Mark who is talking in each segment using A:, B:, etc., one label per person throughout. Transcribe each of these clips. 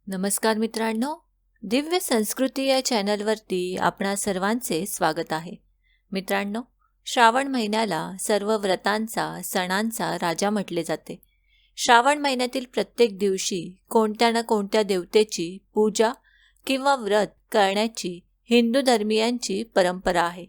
A: नमस्कार मित्रांनो, दिव्य संस्कृती या चॅनलवरती आपणा सर्वांचे स्वागत आहे. मित्रांनो, श्रावण महिन्याला सर्व व्रतांचा सणांचा राजा म्हटले जाते. श्रावण महिन्यातील प्रत्येक दिवशी कोणत्या ना कोणत्या देवतेची पूजा किंवा व्रत करण्याची हिंदू धर्मियांची परंपरा आहे.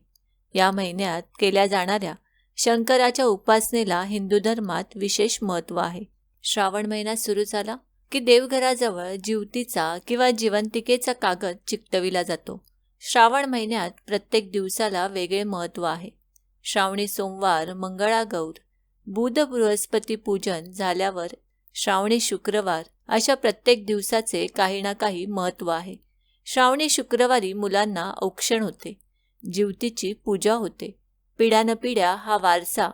A: या महिन्यात केल्या जाणाऱ्या शंकराच्या उपासनेला हिंदू धर्मात विशेष महत्त्व आहे. श्रावण महिना सुरू झाला की देवघराजवळ जिवतीचा किंवा जिवंतिकेचा कागद चिकटविला जातो. श्रावण महिन्यात प्रत्येक दिवसाला वेगळे महत्त्व आहे. श्रावणी सोमवार, मंगळागौर, बुध बृहस्पती पूजन झाल्यावर श्रावणी शुक्रवार अशा प्रत्येक दिवसाचे काही ना काही महत्त्व आहे. श्रावणी शुक्रवारी मुलांना औक्षण होते, जिवतीची पूजा होते. पिढ्यानपिढ्या हा वारसा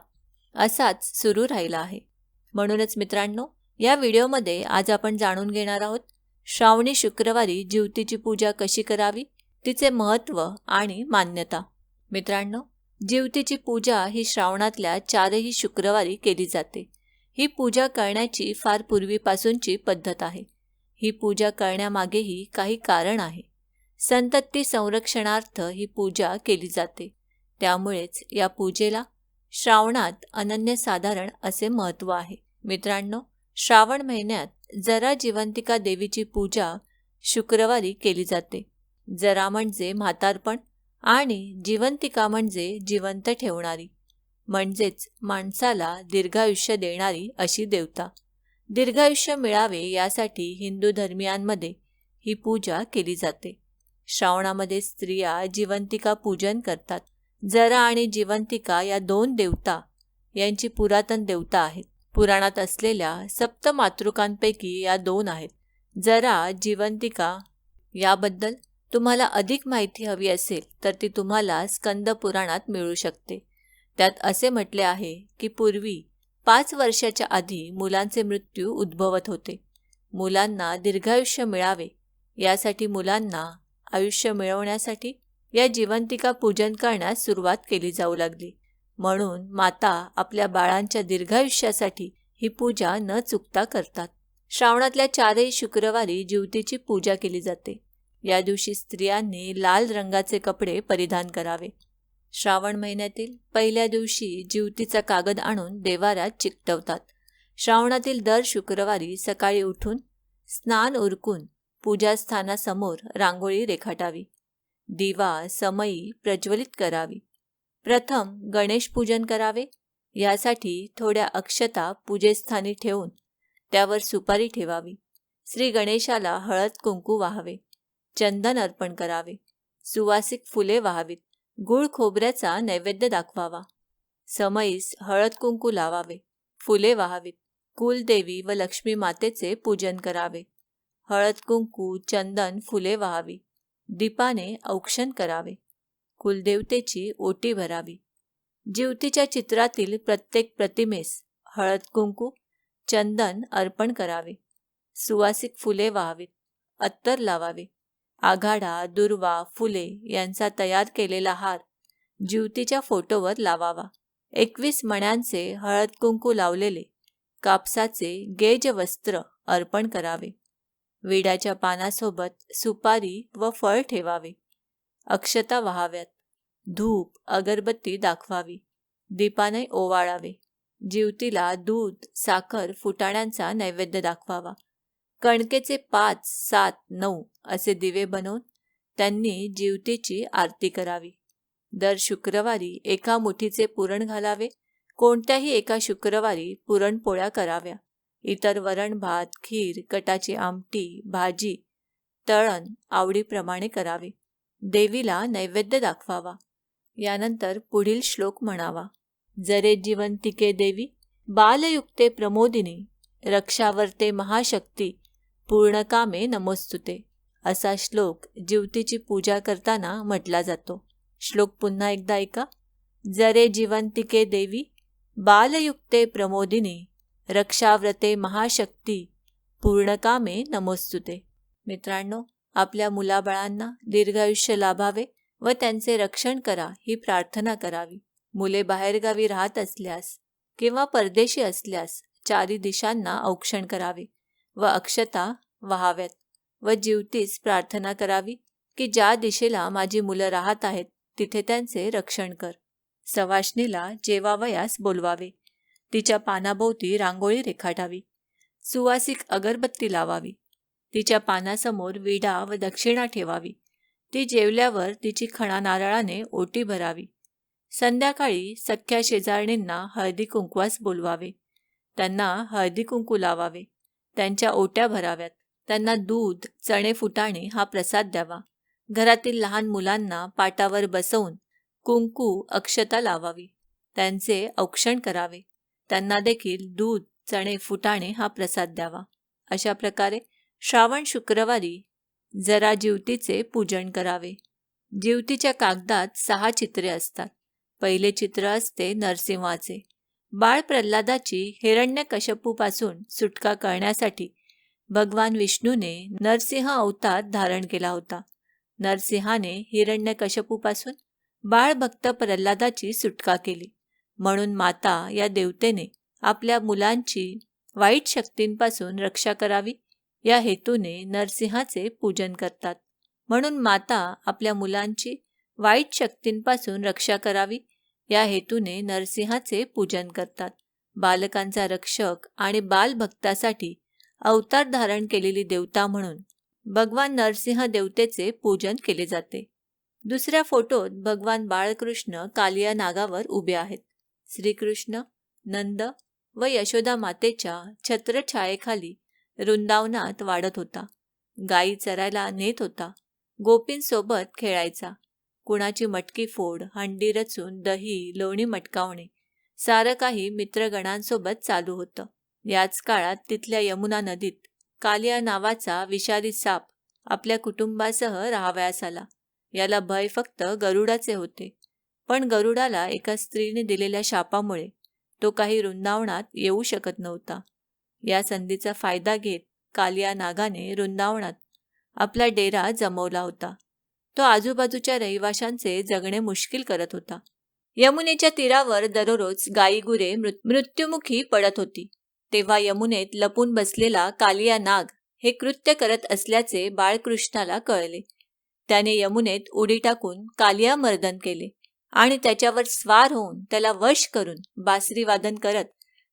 A: असाच सुरू राहिला आहे. म्हणूनच मित्रांनो, या व्हिडिओमध्ये आज आपण जाणून घेणार आहोत श्रावणी शुक्रवारी जिवतीची पूजा कशी करावी, तिचे महत्त्व आणि मान्यता. मित्रांनो, जिवतीची पूजा ही श्रावणातल्या 4ही शुक्रवारी केली जाते. ही पूजा करण्याची फार पूर्वीपासूनची पद्धत आहे. ही पूजा करण्यामागेही काही कारण आहे. संतती संरक्षणार्थ ही पूजा केली जाते. त्यामुळेच या पूजेला श्रावणात अनन्यसाधारण असे महत्त्व आहे. मित्रांनो, श्रावण महिन्यात जरा जिवंतिका देवीची पूजा शुक्रवारी केली जाते. जरा म्हणजे म्हातारपण आणि जिवंतिका म्हणजे जिवंत ठेवणारी, म्हणजेच माणसाला दीर्घायुष्य देणारी अशी देवता. दीर्घायुष्य मिळावे यासाठी हिंदू धर्मियांमध्ये ही पूजा केली जाते. श्रावणामध्ये स्त्रिया जिवंतिका पूजन करतात. जरा आणि जिवंतिका या 2 देवता यांची पुरातन देवता आहेत. पुराणात असलेल्या सप्तमातृकांपैकी या 2 आहेत. जरा, जिवंतिका याबद्दल तुम्हाला अधिक माहिती हवी असेल तर ती तुम्हाला स्कंद पुराणात मिळू शकते. त्यात असे म्हटले आहे की पूर्वी 5 वर्षाच्या आधी मुलांचे मृत्यू उद्भवत होते. मुलांना दीर्घायुष्य मिळावे यासाठी मुलांना आयुष्य मिळवण्यासाठी या जिवंतिका पूजन करण्यास सुरुवात केली जाऊ लागली. म्हणून माता आपल्या बाळांच्या दीर्घायुष्यासाठी ही पूजा न चुकता करतात. श्रावणातल्या 4ही शुक्रवारी जिवतीची पूजा केली जाते. या दिवशी स्त्रियांनी लाल रंगाचे कपडे परिधान करावे. श्रावण महिन्यातील पहिल्या दिवशी जिवतीचा कागद आणून देवाऱ्यात चिकटवतात. श्रावणातील दर शुक्रवारी सकाळी उठून स्नान उरकून पूजास्थानासमोर रांगोळी रेखाटावी. दिवा समई प्रज्वलित करावी. प्रथम गणेश पूजन करावे. यासाठी थोड्या अक्षता पूजेस्थानी ठेवून त्यावर सुपारी ठेवावी. श्री गणेशाला हळद कुंकू वाहावे. चंदन अर्पण करावे. सुवासिक फुले वाहावीत. गूळ खोबऱ्याचा नैवेद्य दाखवावा. समईस हळद कुंकू लावावे. फुले वाहावीत. कुलदेवी व लक्ष्मी मातेचे पूजन करावे. हळद कुंकू, चंदन, फुले वाहावी. दीपाने औक्षण करावे. कुलदेवतेची ओटी भरावी. जिवतीच्या चित्रातील प्रत्येक प्रतिमेस हळद कुंकू, चंदन अर्पण करावे. सुवासिक फुले वाहावीत. अत्तर लावावे. आघाडा, दुर्वा, फुले यांचा तयार केलेला हार जिवतीच्या फोटोवर लावावा. 21 मण्यांचे हळद कुंकू लावलेले कापसाचे गेज वस्त्र अर्पण करावे. विड्याच्या पानासोबत सुपारी व फळ ठेवावे. अक्षता वाहाव्यात. धूप अगरबत्ती दाखवावी. दीपाने ओवाळावे. जिवतीला दूध, साखर, फुटाण्यांचा नैवेद्य दाखवावा. कणकेचे 5, 7, 9 असे दिवे बनवून त्यांनी जिवतीची आरती करावी. दर शुक्रवारी एका मुठीचे पुरण घालावे. कोणत्याही एका शुक्रवारी पुरणपोळ्या कराव्या. इतर वरण भात, खीर, कटाची आमटी, भाजी, तळण आवडीप्रमाणे करावे. देवीला नैवेद्य दाखवावा. यानंतर पुढील श्लोक म्हणावा. जरे जिवंतिके देवी बालयुक्ते प्रमोदिनी रक्षावर्ते महाशक्ती पूर्णकामे नमोस्तुते. असा श्लोक जिवतीची पूजा करताना म्हटला जातो. श्लोक पुन्हा एकदा ऐका. जरे जिवंतिके देवी बालयुक्ते प्रमोदिनी रक्षाव्रते महाशक्ती पूर्णकामे नमोस्तुते. मित्रांनो, आपल्या मुलाबाळांना दीर्घायुष्य लाभावे व त्यांचे रक्षण करा ही प्रार्थना करावी. मुले बाहेरगावी राहत असल्यास किंवा परदेशी असल्यास 4ही दिशांना औक्षण करावे व अक्षता वाहाव्यात व जीवतीस प्रार्थना करावी की ज्या दिशेला माझी मुलं राहत आहेत तिथे त्यांचे रक्षण कर. सवाष्णीला जेवावयास बोलवावे. तिच्या पानाभोवती रांगोळी रेखाटावी. सुवासिक अगरबत्ती लावावी. तिच्या पानासमोर विडा व दक्षिणा ठेवावी. ती जेवल्यावर तिची खणा नारळाने ओटी भरावी. संध्याकाळी सख्या शेजारणींना हळदी कुंकवास बोलवावे. त्यांना हळदी कुंकू लावावे. त्यांच्या ओट्या भराव्यात. त्यांना दूध, चणे फुटाणे हा प्रसाद द्यावा. घरातील लहान मुलांना पाटावर बसवून कुंकू, अक्षता लावावी. त्यांचे औक्षण करावे. त्यांना देखील दूध, चणे फुटाणे हा प्रसाद द्यावा. अशा प्रकारे श्रावण शुक्रवारी जरा जीवतीचे पूजन करावे. जीवतीच्या कागदात 6 चित्रे असतात. पहिले चित्र असते नरसिंहाचे. बाळ प्रल्हादाची हिरण्यकश्यपूपासून सुटका करण्यासाठी भगवान विष्णूने नरसिंह अवतार धारण केला होता. नरसिंहाने हिरण्यकश्यपूपासून बाळभक्त प्रल्हादाची सुटका केली. म्हणून माता या देवतेने आपल्या मुलांची वाईट शक्तींपासून रक्षा करावी या हेतूने नरसिंहाचे पूजन करतात. म्हणून माता आपल्या मुलांची वाईट शक्तींपासून रक्षा करावी या हेतूने नरसिंहाचे पूजन करतात. बालकांचा रक्षक आणि बालभक्तासाठी अवतार धारण केलेली देवता म्हणून भगवान नरसिंह देवतेचे पूजन केले जाते. दुसऱ्या फोटोत भगवान बाळकृष्ण कालिया नागावर उभे आहेत. श्रीकृष्ण, नंद व यशोदा मातेच्या छत्रछायेखाली वृंदावनात वाढत होता. गायी चरायला नेत होता. गोपींसोबत खेळायचा. कुणाची मटकी फोड, हंडी रचून दही, लोणी मटकावणे सारं काही मित्रगणांसोबत चालू होतं. याच काळात तिथल्या यमुना नदीत कालिया नावाचा विषारी साप आपल्या कुटुंबासह राहावयास आला. याला भय फक्त गरुडाचे होते. पण गरुडाला एका स्त्रीने दिलेल्या शापामुळे तो काही वृंदावनात येऊ शकत नव्हता. या संधीचा फायदा घेत कालिया नागाने वृंदावनात आपला डेरा जमवला होता. तो आजूबाजूच्या रहिवाशांचे जगणे मुश्किल करत होता. यमुनेच्या तीरावर दररोज गायीगुरे मृत्युमुखी पडत होती. तेव्हा यमुनेत लपून बसलेला कालिया नाग हे कृत्य करत असल्याचे बाळकृष्णाला कळले. त्याने यमुनेत उडी टाकून कालिया मर्दन केले आणि त्याच्यावर स्वार होऊन त्याला वश करून बासरी वादन करत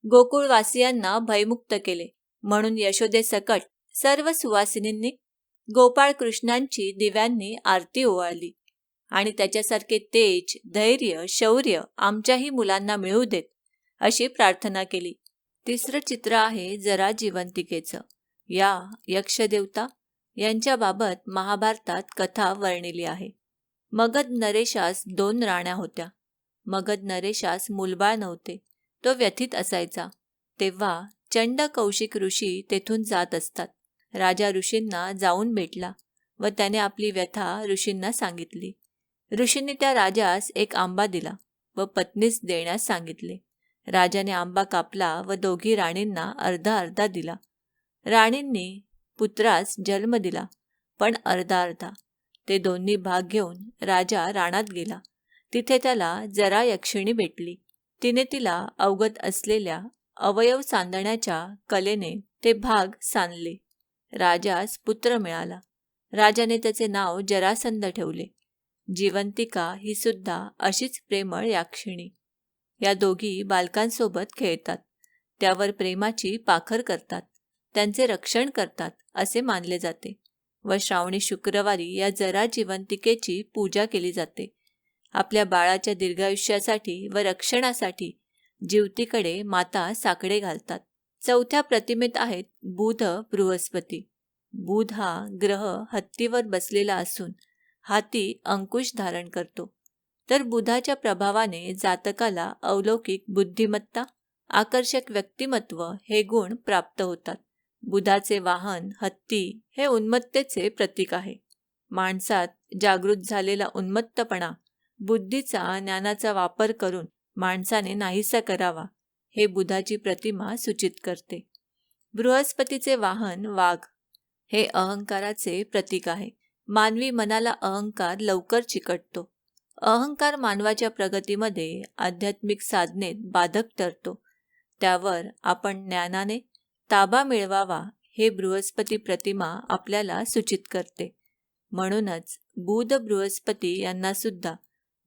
A: गोकुळवासियांना भयमुक्त केले. म्हणून यशोदेसकट सर्व सुवासिनींनी गोपाळकृष्णांची दिव्यांनी आरती ओवाळली आणि त्याच्यासारखे तेज, धैर्य, शौर्य आमच्याही मुलांना मिळू देत अशी प्रार्थना केली. तिसरं चित्र आहे जरा जिवंतिकेचं. या यक्षदेवता यांच्याबाबत महाभारतात कथा वर्णिली आहे. मगध नरेशास 2 राण्या होत्या. मगध नरेशास मुलबाळ नव्हते. तो व्यथित असायचा. तेव्हा चंड कौशिक ऋषी तेथून जात असतात. राजा ऋषींना जाऊन भेटला व त्याने आपली व्यथा ऋषींना सांगितली. ऋषींनी त्या राजास एक आंबा दिला व पत्नीस देण्यास सांगितले. राजाने आंबा कापला व दोघी राणींना अर्धा अर्धा दिला. राणींनी पुत्रास जन्म दिला, पण अर्धा अर्धा. ते दोन्ही भाग घेऊन राजा रानात गेला. तिथे त्याला जरा यक्षिणी भेटली. तिने तिला अवगत असलेल्या अवयव सांधण्याच्या कलेने ते भाग सांधले. राजास पुत्र मिळाला. राजाने त्याचे नाव जरासंध ठेवले. जिवंतिका ही सुद्धा अशीच प्रेमळ यक्षिणी. या दोघी बालकांसोबत खेळतात. त्यावर प्रेमाची पाखर करतात. त्यांचे रक्षण करतात असे मानले जाते व श्रावणी शुक्रवारी या जरा जिवंतिकेची पूजा केली जाते. आपल्या बाळाच्या दीर्घायुष्यासाठी व रक्षणासाठी जीवतीकडे माता साकडे घालतात. चौथ्या प्रतिमेत आहेत बुध, बृहस्पती. बुध हा ग्रह हत्तीवर बसलेला असून हाती अंकुश धारण करतो. तर बुधाच्या प्रभावाने जातकाला अलौकिक बुद्धिमत्ता, आकर्षक व्यक्तिमत्व हे गुण प्राप्त होतात. बुधाचे वाहन हत्ती हे उन्मत्तेचे प्रतीक आहे. माणसात जागृत झालेला उन्मत्तपणा बुद्धीचा, ज्ञानाचा वापर करून माणसाने नाहीसा करावा हे बुधाची प्रतिमा सूचित करते. बृहस्पतीचे वाहन वाघ हे अहंकाराचे प्रतीक आहे. मानवी मनाला अहंकार लवकर चिकटतो. अहंकार मानवाच्या प्रगतीमध्ये आध्यात्मिक साधनेत बाधक ठरतो. त्यावर आपण ज्ञानाने ताबा मिळवावा हे बृहस्पती प्रतिमा आपल्याला सूचित करते. म्हणूनच बुध बृहस्पती यांना सुद्धा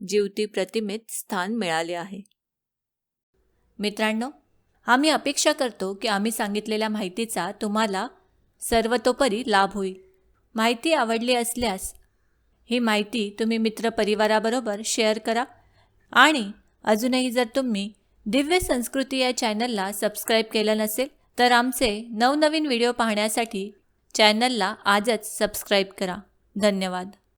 A: ज्योती प्रतिमेत स्थान मिळाले आहे. मित्रांनो, आम्ही अपेक्षा करतो की आम्ही सांगितलेल्या माहितीचा तुम्हाला सर्वतोपरी लाभ होईल. माहिती आवडली असल्यास ही माहिती तुम्ही मित्रपरिवाराबरोबर शेअर करा आणि अजूनही जर तुम्ही दिव्य संस्कृती या चॅनलला सबस्क्राईब केलं नसेल तर आमचे नवनवीन व्हिडिओ पाहण्यासाठी चॅनलला आजच सबस्क्राईब करा. धन्यवाद.